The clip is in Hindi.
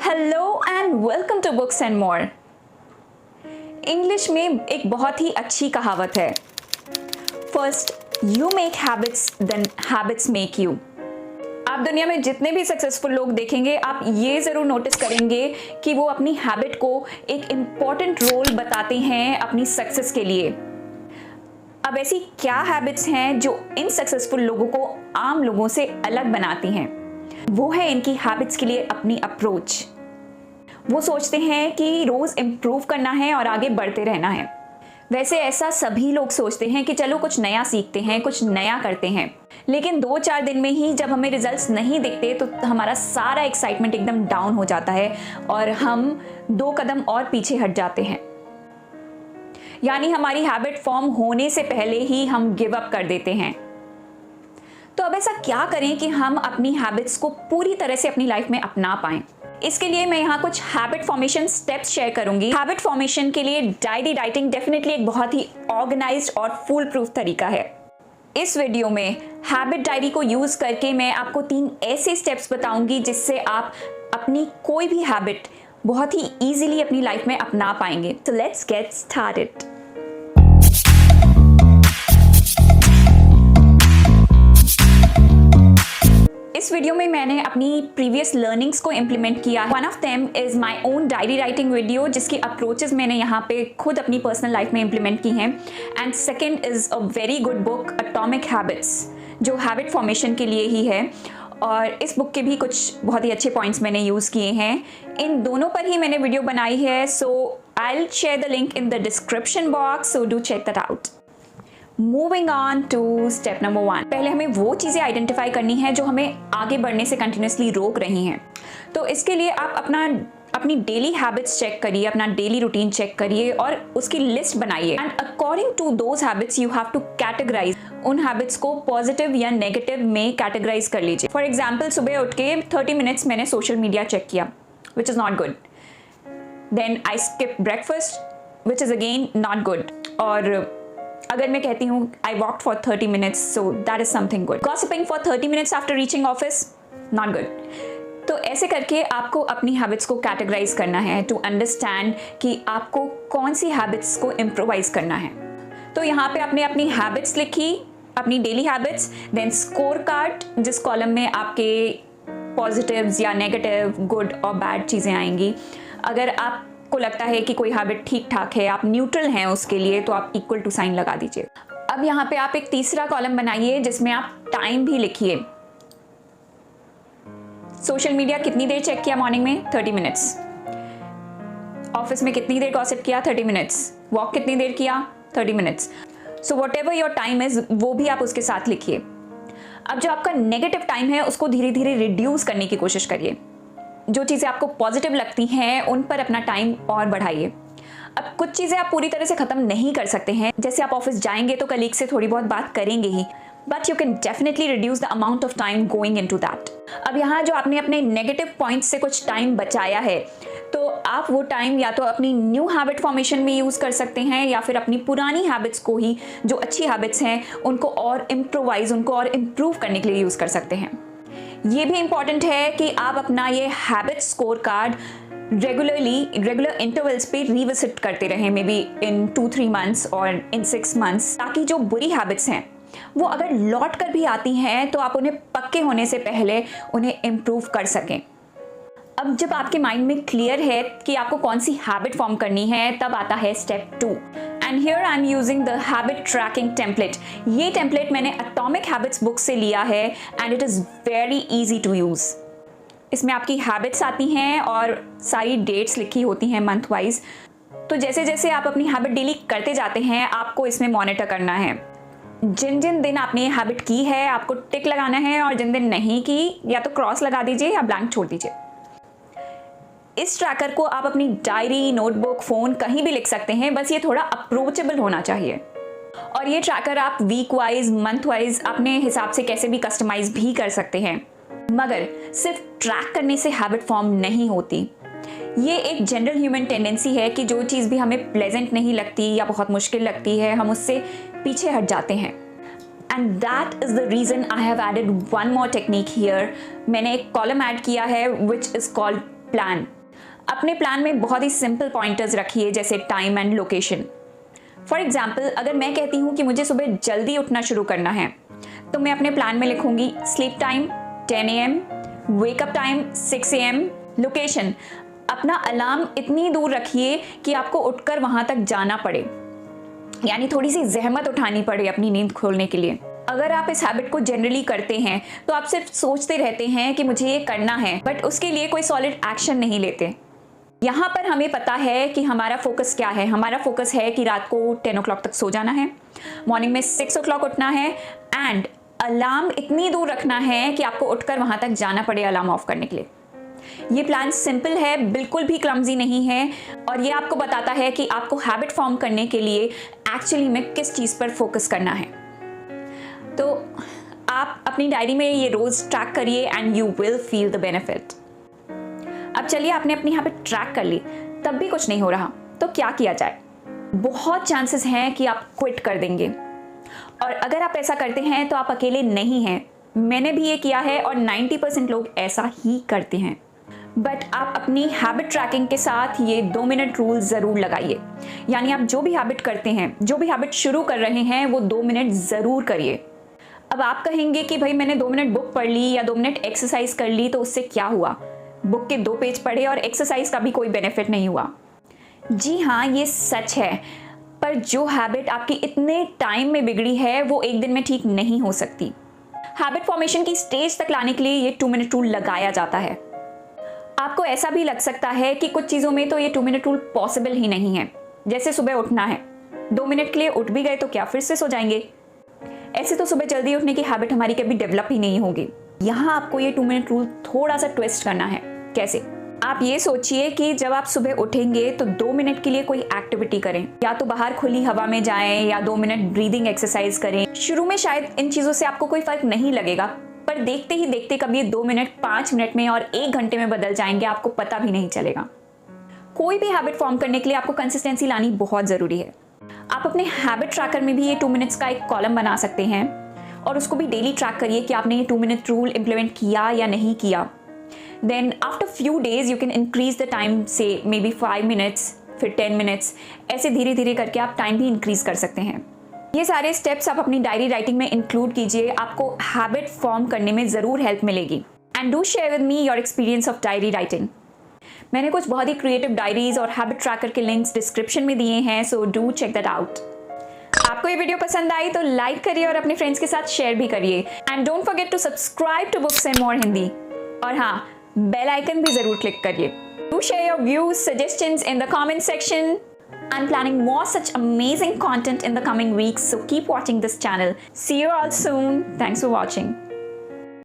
Hello and welcome to books and more. English में एक बहुत ही अच्छी कहावत है, first you make habits then habits make you. आप दुनिया में जितने भी सक्सेसफुल लोग देखेंगे, आप ये ज़रूर नोटिस करेंगे कि वो अपनी हैबिट को एक इम्पॉर्टेंट रोल बताते हैं अपनी सक्सेस के लिए। अब ऐसी क्या हैबिट्स हैं जो इन सक्सेसफुल लोगों को आम लोगों से अलग बनाती हैं? वो है इनकी हैबिट्स के लिए अपनी अप्रोच। वो सोचते हैं कि रोज इम्प्रूव करना है और आगे बढ़ते रहना है। वैसे ऐसा सभी लोग सोचते हैं कि चलो कुछ नया सीखते हैं, कुछ नया करते हैं, लेकिन 2-4 दिन में ही जब हमें रिजल्ट्स नहीं दिखते तो हमारा सारा एक्साइटमेंट एकदम डाउन हो जाता है और हम 2 कदम और पीछे हट जाते हैं। यानी हमारी हैबिट फॉर्म होने से पहले ही हम गिव अप कर देते हैं। तो अब ऐसा क्या करें कि हम अपनी हैबिट्स को पूरी तरह से अपनी लाइफ में अपना पाएं? इसके लिए मैं यहाँ कुछ हैबिट फॉर्मेशन स्टेप्स शेयर करूंगी। हैबिट फॉर्मेशन के लिए डायरी राइटिंग डेफिनेटली एक बहुत ही ऑर्गेनाइज्ड और फुल प्रूफ तरीका है। इस वीडियो में हैबिट डायरी को यूज करके मैं आपको 3 ऐसे स्टेप्स बताऊंगी जिससे आप अपनी कोई भी हैबिट बहुत ही इजीली अपनी लाइफ में अपना पाएंगे। So let's get started। इस वीडियो में मैंने अपनी प्रीवियस लर्निंग्स को इम्प्लीमेंट किया। One of them is my own diary writing video, जिसकी अप्रोचेस मैंने यहाँ पे खुद अपनी पर्सनल लाइफ में इम्प्लीमेंट की हैं। And second is a very good book atomic habits, जो हैबिट फॉर्मेशन के लिए ही है, और इस बुक के भी कुछ बहुत ही अच्छे पॉइंट्स मैंने यूज़ किए हैं। इन दोनों पर ही मैंने वीडियो बनाई है, so I will share the link in the description box, so do check that out. Moving on to step number 1। पहले हमें वो चीज़ें आइडेंटिफाई करनी है जो हमें आगे बढ़ने से कंटिन्यूसली रोक रही हैं। तो इसके लिए आप अपनी डेली हैबिट्स चेक करिए, अपना डेली रूटीन चेक करिए और उसकी लिस्ट बनाइए। And according to those habits you have to categorise उन हैबिट्स को पॉजिटिव या नेगेटिव में कैटेगराइज कर लीजिए। फॉर एग्जाम्पल, सुबह उठ के 30 मिनट्स मैंने सोशल मीडिया चेक किया, which is not good. Then I skip breakfast, which is again not good. और अगर मैं कहती हूँ I walk for 30 minutes, so that is something good. Gossiping for 30 minutes after reaching office, not good. तो ऐसे करके आपको अपनी हैबिट्स को कैटेगराइज करना है टू अंडरस्टैंड कि आपको कौन सी हैबिट्स को इम्प्रोवाइज करना है। तो यहाँ पे आपने अपनी हैबिट्स लिखी, अपनी daily habits, then score card, जिस कॉलम में आपके पॉजिटिव्स या नेगेटिव, गुड और बैड चीज़ें आएंगी। अगर आप को लगता है कि कोई हैबिट ठीक ठाक है, आप न्यूट्रल हैं उसके लिए, तो आप इक्वल टू साइन लगा दीजिए। अब यहाँ पे आप एक तीसरा कॉलम बनाइए जिसमें आप टाइम भी लिखिए। सोशल मीडिया कितनी देर चेक किया मॉर्निंग में? 30 मिनट्स। ऑफिस में कितनी देर गॉसिप किया? 30 मिनट्स। वॉक कितनी देर किया? 30 minutes. So what ever your time is, वो भी आप उसके साथ लिखिए। अब जो आपका नेगेटिव टाइम है उसको धीरे धीरे रिड्यूस करने की कोशिश करिए। जो चीज़ें आपको पॉजिटिव लगती हैं उन पर अपना टाइम और बढ़ाइए। अब कुछ चीज़ें आप पूरी तरह से ख़त्म नहीं कर सकते हैं, जैसे आप ऑफिस जाएंगे तो कलीग से थोड़ी बहुत बात करेंगे ही, but you can definitely reduce the amount of time going into that. अब यहाँ जो आपने अपने नेगेटिव पॉइंट्स से कुछ टाइम बचाया है, तो आप वो टाइम या तो अपनी न्यू हैबिट फॉर्मेशन में यूज़ कर सकते हैं या फिर अपनी पुरानी हैबिट्स को ही, जो अच्छी हैबिट्स हैं उनको और इम्प्रोवाइज, उनको और इम्प्रूव करने के लिए यूज़ कर सकते हैं। ये भी इंपॉर्टेंट है कि आप अपना ये habit score card regular intervals पे रिविजिट करते रहें, मे बी इन 2-3 मंथ्स और इन 6 मंथ्स, ताकि जो बुरी हैबिट्स हैं वो अगर लौट कर भी आती हैं तो आप उन्हें पक्के होने से पहले उन्हें इम्प्रूव कर सकें। अब जब आपके माइंड में क्लियर है कि आपको कौन सी हैबिट फॉर्म करनी है, तब आता है step 2। And here I am using the habit tracking template. ये टेम्पलेट मैंने एटॉमिक हैबिट्स बुक से लिया है and it is very easy to use. इसमें आपकी हैबिट्स आती हैं और सारी डेट्स लिखी होती हैं मंथ वाइज। तो जैसे जैसे आप अपनी हैबिट डेली करते जाते हैं, आपको इसमें मॉनिटर करना है। जिन जिन दिन आपने हैबिट की है आपको टिक लगाना है, और जिन दिन नहीं की या तो क्रॉस लगा दीजिए या ब्लैंक छोड़ दीजिए। इस ट्रैकर को आप अपनी डायरी, नोटबुक, फ़ोन कहीं भी लिख सकते हैं, बस ये थोड़ा अप्रोचेबल होना चाहिए। और ये ट्रैकर आप वीक वाइज, मंथ वाइज अपने हिसाब से कैसे भी कस्टमाइज भी कर सकते हैं। मगर सिर्फ ट्रैक करने से हैबिट फॉर्म नहीं होती। ये एक जनरल ह्यूमन टेंडेंसी है कि जो चीज़ भी हमें प्लेजेंट नहीं लगती या बहुत मुश्किल लगती है, हम उससे पीछे हट जाते हैं। And that is the reason I have added one more technique here. मैंने एक कॉलम ऐड किया है विच इज़ कॉल्ड प्लान। अपने प्लान में बहुत ही सिंपल पॉइंटर्स रखिए, जैसे time and location. For example, अगर मैं कहती हूँ कि मुझे सुबह जल्दी उठना शुरू करना है, तो मैं अपने प्लान में लिखूंगी sleep time 10 AM, wake up time 6 AM, location अपना अलार्म इतनी दूर रखिए कि आपको उठकर वहां तक जाना पड़े, यानी थोड़ी सी जहमत उठानी पड़े अपनी नींद खोलने के लिए। अगर आप इस हैबिट को जनरली करते हैं तो आप सिर्फ सोचते रहते हैं कि मुझे ये करना है, बट उसके लिए कोई सॉलिड एक्शन नहीं लेते। यहाँ पर हमें पता है कि हमारा फोकस क्या है। हमारा फोकस है कि रात को 10 o'clock तक सो जाना है, मॉर्निंग में 6 o'clock उठना है, एंड अलार्म इतनी दूर रखना है कि आपको उठकर वहां तक जाना पड़े अलार्म ऑफ करने के लिए। ये प्लान सिंपल है, बिल्कुल भी क्लमजी नहीं है, और ये आपको बताता है कि आपको हैबिट फॉर्म करने के लिए एक्चुअली में किस चीज़ पर फोकस करना है। तो आप अपनी डायरी में ये रोज ट्रैक करिए and you will feel the benefit. अब चलिए, आपने अपनी हैबिट ट्रैक कर ली, तब भी कुछ नहीं हो रहा, तो क्या किया जाए? बहुत चांसेस हैं कि आप क्विट कर देंगे, और अगर आप ऐसा करते हैं तो आप अकेले नहीं हैं। मैंने भी ये किया है और 90% लोग ऐसा ही करते हैं। बट आप अपनी हैबिट ट्रैकिंग के साथ ये 2 मिनट रूल ज़रूर लगाइए, यानी आप जो भी हैबिट करते हैं, जो भी हैबिट शुरू कर रहे हैं, वो 2 मिनट ज़रूर करिए। अब आप कहेंगे कि भाई मैंने 2 मिनट बुक पढ़ ली या 2 मिनट एक्सरसाइज कर ली, तो उससे क्या हुआ? बुक के 2 पेज पढ़े और एक्सरसाइज का भी कोई बेनिफिट नहीं हुआ। जी हाँ, ये सच है, पर जो हैबिट आपकी इतने टाइम में बिगड़ी है वो एक दिन में ठीक नहीं हो सकती। हैबिट फॉर्मेशन की स्टेज तक लाने के लिए ये 2 मिनट रूल लगाया जाता है। आपको ऐसा भी लग सकता है कि कुछ चीज़ों में तो ये 2 मिनट रूल पॉसिबल ही नहीं है, जैसे सुबह उठना है, 2 मिनट के लिए उठ भी गए तो क्या फिर से सो जाएंगे? ऐसे तो सुबह जल्दी उठने की हैबिट हमारी कभी डेवलप ही नहीं होगी। यहाँ आपको ये 2 मिनट रूल थोड़ा सा ट्विस्ट करना है। कैसे? आप ये सोचिए कि जब आप सुबह उठेंगे तो 2 मिनट के लिए कोई एक्टिविटी करें, या तो बाहर खुली हवा में जाएं या 2 मिनट ब्रीदिंग एक्सरसाइज करें। शुरू में शायद इन चीज़ों से आपको कोई फर्क नहीं लगेगा, पर देखते ही देखते कभी 2 मिनट 5 मिनट में और 1 घंटे में बदल जाएंगे, आपको पता भी नहीं चलेगा। कोई भी हैबिट फॉर्म करने के लिए आपको कंसिस्टेंसी लानी बहुत ज़रूरी है। आप अपने हैबिट ट्रैकर में भी ये 2 मिनट्स का एक कॉलम बना सकते हैं और उसको भी डेली ट्रैक करिए कि आपने ये 2 मिनट रूल इम्प्लीमेंट किया या नहीं किया। Then after few days you can increase the time, say maybe 5 minutes, फिर 10 minutes, ऐसे धीरे धीरे करके आप टाइम भी इंक्रीज कर सकते हैं। ये सारे स्टेप्स आप अपनी डायरी राइटिंग में इंक्लूड कीजिए, आपको हैबिट फॉर्म करने में ज़रूर हेल्प मिलेगी। And do share with me your experience of diary writing. मैंने कुछ बहुत ही क्रिएटिव डायरीज और हैबिट ट्रैकर के लिंक्स डिस्क्रिप्शन में दिए हैं, so do check that out. आपको ये वीडियो पसंद आई तो लाइक करिए और अपने फ्रेंड्स के साथ शेयर भी करिए। And don't forget to subscribe to books and more Hindi. और हाँ, बेल आइकन भी जरूर क्लिक करिए। Do share your views, suggestions in the comment section. I'm planning more such amazing content in the coming weeks, so keep watching this channel. See you all soon. Thanks for watching.